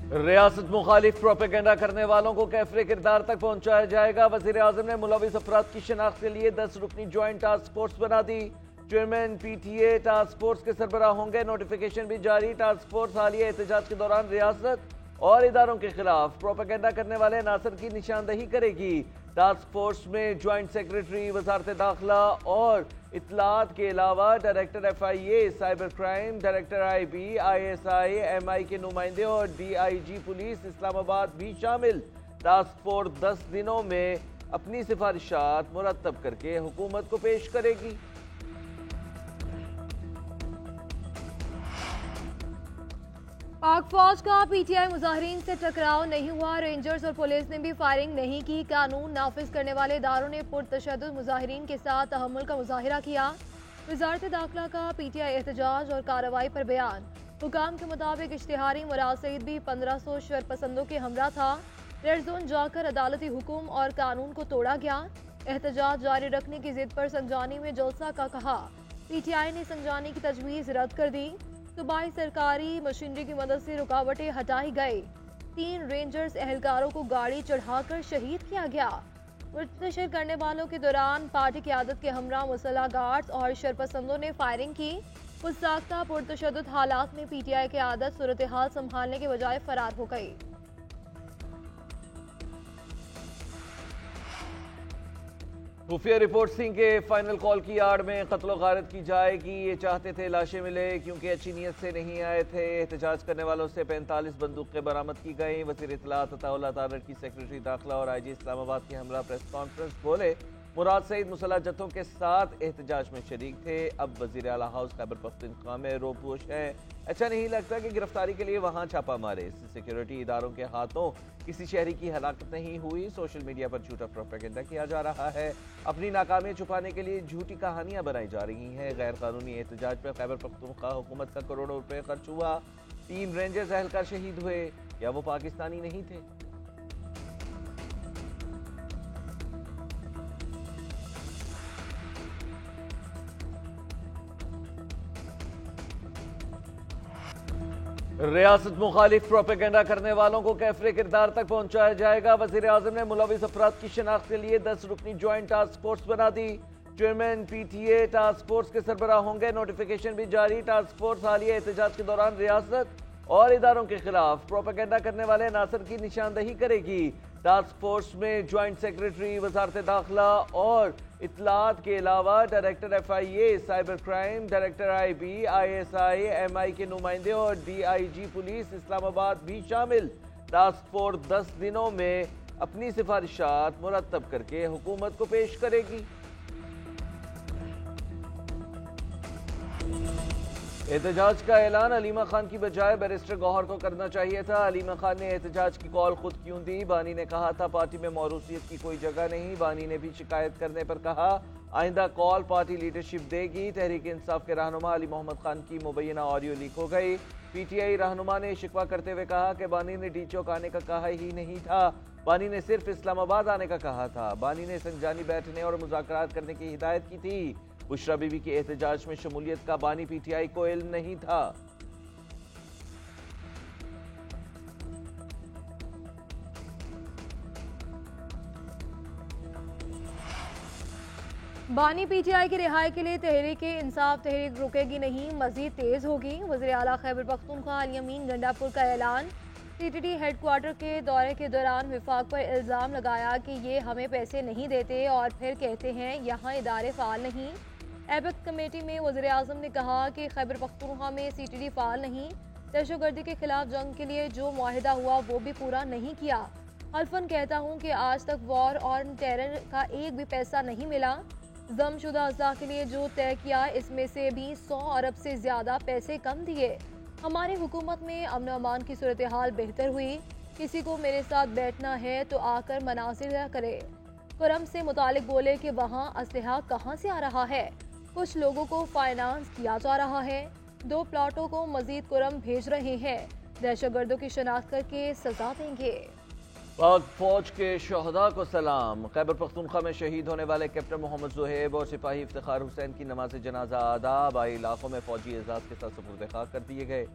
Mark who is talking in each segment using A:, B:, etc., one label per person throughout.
A: रियासत मुखालिफ प्रोपेगेंडा करने वालों को कैफरे किरदार तक पहुंचाया जाएगा। वजीर आजम ने मुलविस अफराद की शनाख्त के लिए 10 रुकनी ज्वाइंट टास्क फोर्स बना दी। चेयरमैन पीटीए टास्क फोर्स के सरबराह होंगे। नोटिफिकेशन भी जारी। टास्क फोर्स हालिया एहतजाज के दौरान रियासत और इदारों के खिलाफ प्रोपेगेंडा करने वाले अनासर की निशानदही करेगी। टास्क फोर्स में ज्वाइंट सेक्रेटरी, वजारत दाखिला और इत्तलात के अलावा director FIA cyber crime, director IB, ISI, MI के नुमाइंदे और DIG पुलिस इस्लामाबाद भी शामिल। टास्क फोर्स 10 दिनों में अपनी सिफारिशात मुरतब करके हुकूमत को पेश करेगी।
B: पाक फौज का PTI मुजाहिरीन से टकराव नहीं हुआ। रेंजर्स और पुलिस ने भी फायरिंग नहीं की। कानून नाफिज करने वाले इदारों ने पुरतशद्दुद मुजाहिरीन के साथ तहम्मुल का मुजाहिरा किया। वजारत दाखिला का PTI एहतजाज और कार्रवाई पर बयान। हुकाम के मुताबिक इश्तिहारी मुराद सईद भी 1500 शरपसंदों के हमरा था। रेड जोन जाकर अदालती हुकुम और कानून को तोड़ा गया। एहतजाज जारी रखने की जिद पर संजानी में जलसा का कहा। PTI ने संजानी की तजवीज़ रद्द कर दी। सूबाई सरकारी मशीनरी की मदद से रुकावटें हटाई गई। 3 रेंजर्स एहलकारों को गाड़ी चढ़ाकर शहीद किया गया। मुंतशिर करने वालों के दौरान पार्टी क़यादत के हमरा मुसल्ह गार्ड्स और शरपसंदों ने फायरिंग की। पुरसाख्ता पुरतशद्दुद हालात में PTI क़यादत सूरत हाल संभालने के बजाय फरार हो गई।
A: खुफिया रिपोर्ट सिंह के फाइनल कॉल की आड़ में कत्ल गारत की जाएगी। ये चाहते थे लाशें मिले क्योंकि अच्छी नीयत से नहीं आए थे। एहतजाज करने वालों से 45 बंदूकें बरामद की गई। वज़ीर इत्तलात अताउल्लाह तारड़ की सेक्रेटरी दाखिला और IG इस्लामाबाद की हमरा प्रेस कॉन्फ्रेंस बोले मुराद सईद मुसल्लह जत्थों के साथ एहतजाज में शरीक थे। अब वज़ीर आला हाउस खैबर पख्तूनख्वा में रोपोश है। अच्छा नहीं लगता कि गिरफ्तारी के लिए वहां छापा मारे। सिक्योरिटी इदारों के हाथों किसी शहरी की हलाकत नहीं हुई। सोशल मीडिया पर झूठा प्रोपेगेंडा किया जा रहा है। अपनी नाकामियां छुपाने के लिए झूठी कहानियां बनाई जा रही हैं। गैर कानूनी एहतजाज पर खैबर पख्तूनख्वा हुकूमत का करोड़ों रुपए खर्च हुआ। 3 रेंजर्स एहलकार शहीद हुए। या वो पाकिस्तानी नहीं थे? रियासत मुखालिफ प्रोपेगेंडा करने वालों को कैफरे किरदार तक पहुंचाया जाएगा। वजीर आजम ने मुलविस अफराद की शनाख्त के लिए 10 रुकनी ज्वाइंट टास्क फोर्स बना दी। चेयरमैन पीटीए टास्क फोर्स के सरबराह होंगे। नोटिफिकेशन भी जारी। टास्क फोर्स हालिया एहतजाज के दौरान रियासत और इदारों के खिलाफ प्रोपेगेंडा करने वाले अनासर की निशानदही करेगी। टास्क फोर्स में ज्वाइंट सेक्रेटरी, वजारत दाखिला और इत्तलात के अलावा director FIA cyber crime, director IB, ISI, MI के नुमाइंदे और DIG पुलिस इस्लामाबाद भी शामिल। टास्क फोर्स 10 दिनों में अपनी सिफारिशात मुरतब करके हुकूमत को पेश करेगी। एहतजाज का ऐलान अलीमा खान की बजाय बैरिस्टर गौहर को करना चाहिए था। अलीमा खान ने एहतजाज की कॉल खुद क्यों दी? बानी ने कहा था पार्टी में मौरूसियत की कोई जगह नहीं। बानी ने भी शिकायत करने पर कहा आइंदा कॉल पार्टी लीडरशिप देगी। तहरीक इंसाफ के रहनुमा अली मोहम्मद खान की मुबैना ऑडियो लीक हो गई। PTI रहनुमा ने शिकवा करते हुए कहा कि बानी ने डीचौक आने का कहा ही नहीं था। बानी ने सिर्फ इस्लामाबाद आने का कहा था। बानी ने संजानी बैठने और मुज़ाकरात करने की हिदायत की थी। बुशरा बीबी की एहतजाज में शमूलियत का बानी PTI को इल्म नहीं था।
B: बानी PTI की रिहाई के लिए तहरीक इंसाफ तहरीक रुकेगी नहीं, मजीद तेज होगी। वज़ीर आला खैबर पख्तूनख्वा अल यमीन गंडापुर का ऐलान। TTD हेडक्वार्टर के दौरे के दौरान विफाक पर इल्ज़ाम लगाया कि ये हमें पैसे नहीं देते और फिर कहते हैं यहाँ इदारे फ़ाल नहीं। एबक कमेटी में वज़ीर आज़म ने कहा कि खैबर पख्तूनख्वा में CTD फ़ाल नहीं। दहशतगर्दी के खिलाफ जंग के लिए जो मुआहिदा हुआ वो भी पूरा नहीं किया। हल्फन कहता हूँ कि आज तक वॉर और टेरर का एक भी पैसा नहीं मिला। जमशुदा अज़ा के लिए जो तय किया इसमें से भी 100 अरब से ज़्यादा पैसे कम दिए। हमारी हुकूमत में अमन अमान की सूरत हाल बेहतर हुई। किसी को मेरे साथ बैठना है तो आकर मनासिर करे। करम से मुतालिक बोले कि वहाँ असलहा कहाँ से आ रहा है। कुछ लोगों को फाइनेंस किया जा रहा है। 2 प्लाटों को मजीद कुरम भेज रहे हैं। दहशतगर्दों की शनाख्त करके सजा देंगे।
A: पाक फौज के शहदा को सलाम। खैबर पख्तूनख्वा में शहीद होने वाले कैप्टन मोहम्मद ज़ुहैब और सिपाही इफ्तिखार हुसैन की नमाज जनाजा आदाब। आई इलाकों में फौजी एजाज के साथ सुपुर्द खाक कर दिए गए।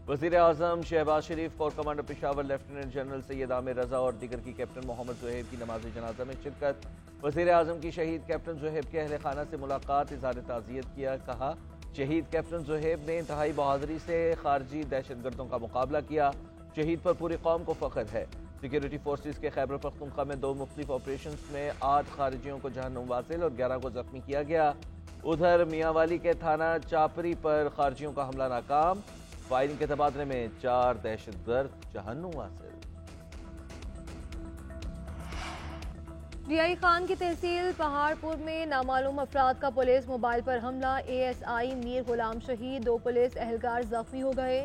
A: वज़ीर आज़म Shehbaz Sharif, core commander Peshawar lieutenant general Syed Aamir Raza और दीगर की कैप्टन मोहम्मद ज़ुहैब की नमाज जनाजा में शिरकत। वज़ीर आज़म की शहीद कैप्टन ज़ुहैब के अहल खाना से मुलाकात, इज़हार ताज़ियत किया। कहा, शहीद कैप्टन ज़ुहैब ने इंतहाई बहादुरी से खारजी दहशतगर्दों का मुकाबला किया। शहीद पर पूरी कौम को फ़ख्र है। सिक्योरिटी फोर्सेस के खैबर पख्तूनख्वा में 2 मुख्तलिफ ऑपरेशन में 8 खारिजियों को जहन्नुम वासिल और 11 को जख्मी किया गया। उधर मियांवाली के थाना चापरी पर खारजियों का हमला नाकाम, फायरिंग के तबादले में 4 दहशतगर्द जहन्नुम वासिल।
B: डीआई खान की तहसील पहाड़पुर में नामालूम अफराद का पुलिस मोबाइल पर हमला, एएसआई मीर गुलाम शहीद, 2 पुलिस एहलकार जख्मी हो गए।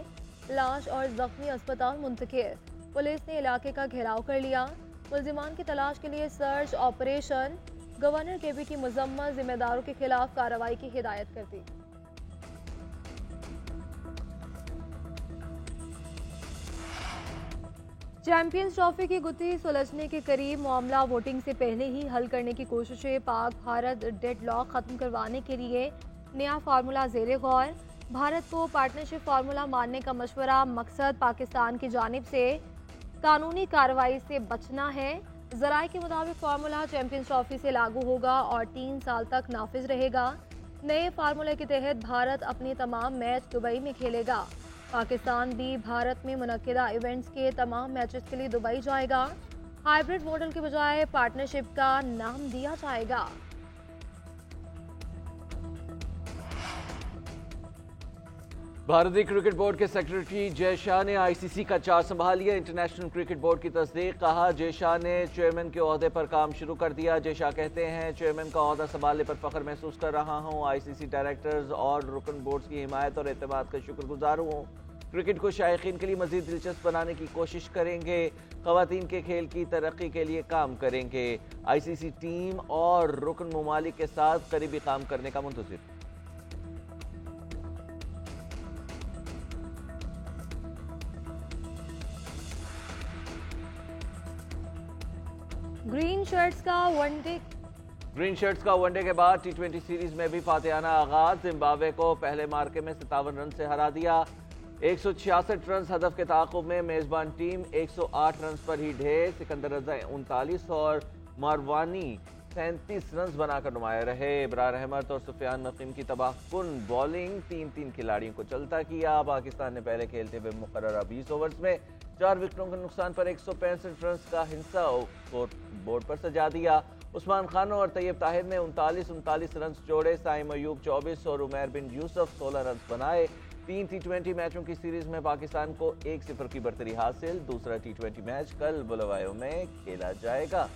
B: लाश और जख्मी अस्पताल मुंतकिल। पुलिस ने इलाके का घेराव कर लिया। मुल्जिमान की तलाश के लिए सर्च ऑपरेशन। गवर्नर केबी की मुजम्मत, जिम्मेदारों के खिलाफ कार्रवाई की हिदायत कर दी। चैंपियंस ट्रॉफी की गुत्थी सुलझने के करीब, मामला वोटिंग से पहले ही हल करने की कोशिशें। पाक भारत डेडलॉक खत्म करवाने के लिए नया फार्मूला ज़ेरे गौर। भारत को पार्टनरशिप फार्मूला मानने का मशवरा, मकसद पाकिस्तान की जानिब से कानूनी कार्रवाई से बचना है। ज़राए के मुताबिक फार्मूला चैंपियंस ट्रॉफी से लागू होगा और 3 साल तक नाफिज रहेगा। नए फार्मूले के तहत भारत अपने तमाम मैच दुबई में खेलेगा। पाकिस्तान भी भारत में मुनक्किदा इवेंट्स के तमाम मैचेस के लिए दुबई जाएगा। हाइब्रिड मॉडल के बजाय पार्टनरशिप का नाम दिया जाएगा।
A: भारतीय क्रिकेट बोर्ड के सेक्रेटरी जय शाह ने आईसीसी का चार्ज संभाल लिया। इंटरनेशनल क्रिकेट बोर्ड की तस्दीक। कहा, जय शाह ने चेयरमैन के ओहदे पर काम शुरू कर दिया। जय शाह कहते हैं, चेयरमैन का ओहदा संभालने पर फख्र महसूस कर रहा हूं। आईसीसी डायरेक्टर्स और रुकन बोर्ड्स की हिमायत और एतमाद का शुक्रगुजार हूं। क्रिकेट को शायकीन के लिए मजीद दिलचस्प बनाने की कोशिश करेंगे। खवातीन के खेल की तरक्की के लिए काम करेंगे। आईसीसी टीम और रुकन ममालिक के साथ करीबी काम करने का मुंतज़िर।
B: ग्रीन शर्ट्स का
A: वनडे के बाद टी20 सीरीज में भी फातिहाना आगाज। जिम्बाब्वे को पहले मार्के में 57 रन से हरा दिया। 166 रन हदफ के ताक़ुब में मेजबान टीम 108 रन पर ही ढेर। सिकंदर रजा 39 और मारवानी 37 रन बनाकर नुमाया रहे। इब्रार अहमद और सुफियान नकीम की तबाहकुन बॉलिंग 3-3 खिलाड़ियों को चलता किया। पाकिस्तान ने पहले खेलते हुए मुकर्ररा 20 ओवर्स में 4 विकेटों के नुकसान पर 165 रन का हिस्सा बोर्ड पर सजा दिया। उस्मान खान और तैयब ताहिर ने 39 रन जोड़े। साइम अयूब 24 और उमैर बिन यूसुफ 16 रन बनाए। 3 टी20 मैचों की सीरीज में पाकिस्तान को 1-0 की बढ़तरी हासिल। दूसरा टी20 मैच कल बुलवायो में खेला जाएगा।